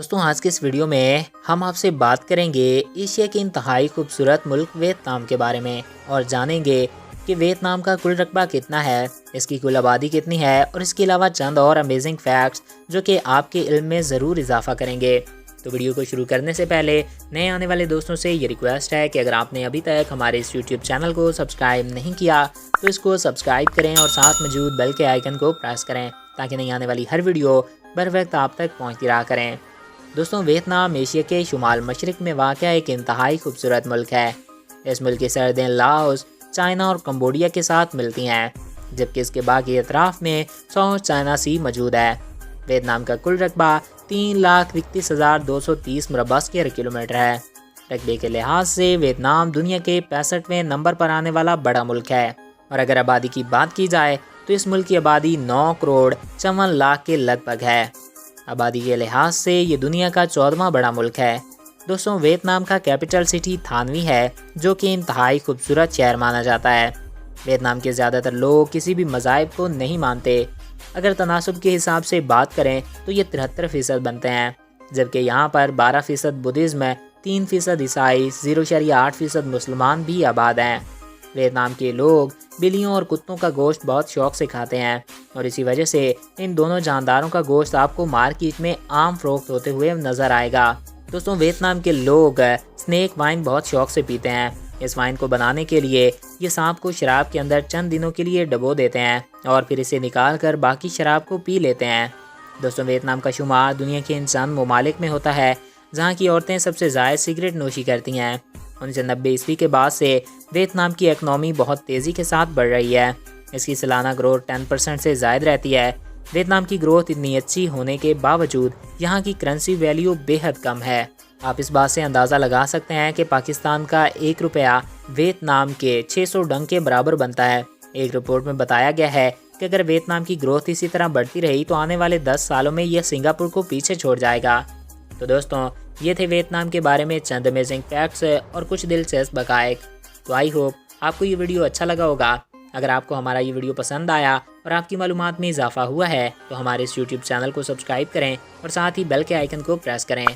دوستوں آج کے اس ویڈیو میں ہم آپ سے بات کریں گے ایشیا کے انتہائی خوبصورت ملک ویتنام کے بارے میں اور جانیں گے کہ ویتنام کا کل رقبہ کتنا ہے، اس کی کل آبادی کتنی ہے اور اس کے علاوہ چند اور امیزنگ فیکٹس جو کہ آپ کے علم میں ضرور اضافہ کریں گے۔ تو ویڈیو کو شروع کرنے سے پہلے نئے آنے والے دوستوں سے یہ ریکویسٹ ہے کہ اگر آپ نے ابھی تک ہمارے اس یوٹیوب چینل کو سبسکرائب نہیں کیا تو اس کو سبسکرائب کریں اور ساتھ موجود بیل کے آئیکن کو پریس کریں تاکہ نئی آنے والی ہر ویڈیو بر وقت آپ تک پہنچتی رہا کریں۔ دوستوں ویتنام ایشیا کے شمال مشرق میں واقع ایک انتہائی خوبصورت ملک ہے۔ اس ملک کی سرحدیں لاؤس، چائنا اور کمبوڈیا کے ساتھ ملتی ہیں، جبکہ اس کے باقی اطراف میں ساؤتھ چائنا سی موجود ہے۔ ویتنام کا کل رقبہ 3,31,230 مربع اسکوائر کلومیٹر ہے۔ رقبے کے لحاظ سے ویتنام دنیا کے 65ویں نمبر پر آنے والا بڑا ملک ہے، اور اگر آبادی کی بات کی جائے تو اس ملک کی آبادی 9,54,00,000 کے لگ بھگ ہے۔ آبادی کے لحاظ سے یہ دنیا کا 14واں بڑا ملک ہے۔ دوستوں ویتنام کا کیپٹل سٹی تھانوی ہے، جو کہ انتہائی خوبصورت شہر مانا جاتا ہے۔ ویتنام کے زیادہ تر لوگ کسی بھی مذاہب کو نہیں مانتے۔ اگر تناسب کے حساب سے بات کریں تو یہ 73% بنتے ہیں، جبکہ یہاں پر 12% بدھزم، 3% عیسائی، 0.8% مسلمان بھی آباد ہیں۔ ویتنام کے لوگ بلیوں اور کتوں کا گوشت بہت شوق سے کھاتے ہیں، اور اسی وجہ سے ان دونوں جانداروں کا گوشت آپ کو مارکیٹ میں عام فروخت ہوتے ہوئے نظر آئے گا۔ دوستوں ویتنام کے لوگ سنیک وائن بہت شوق سے پیتے ہیں۔ اس وائن کو بنانے کے لیے یہ سانپ کو شراب کے اندر چند دنوں کے لیے ڈبو دیتے ہیں اور پھر اسے نکال کر باقی شراب کو پی لیتے ہیں۔ دوستوں ویتنام کا شمار دنیا کے ان چند ممالک میں ہوتا ہے جہاں کی عورتیں سب سے زائد سگریٹ نوشی کرتی ہیں۔ 1990 کے بعد سے ویتنام کی اکنامی بہت تیزی کے ساتھ بڑھ رہی ہے۔ اس کی سالانہ گروتھ 10% سے زائد رہتی ہے۔ ویتنام کی گروتھ اتنی اچھی ہونے کے باوجود یہاں کی کرنسی ویلیو بے حد کم ہے۔ آپ اس بات سے اندازہ لگا سکتے ہیں کہ پاکستان کا 1 روپیہ ویتنام کے 600 ڈنگ کے برابر بنتا ہے۔ ایک رپورٹ میں بتایا گیا ہے کہ اگر ویتنام کی گروتھ اسی طرح بڑھتی رہی تو آنے والے 10 سالوں میں یہ سنگاپور کو پیچھے چھوڑ جائے گا۔ تو دوستوں یہ تھے ویتنام کے بارے میں چند امیزنگ فیکٹس اور کچھ دلچسپ حقائق۔ تو آئی ہوپ آپ کو یہ ویڈیو اچھا لگا ہوگا۔ اگر آپ کو ہمارا یہ ویڈیو پسند آیا اور آپ کی معلومات میں اضافہ ہوا ہے تو ہمارے اس یوٹیوب چینل کو سبسکرائب کریں اور ساتھ ہی بیل کے آئیکن کو پریس کریں۔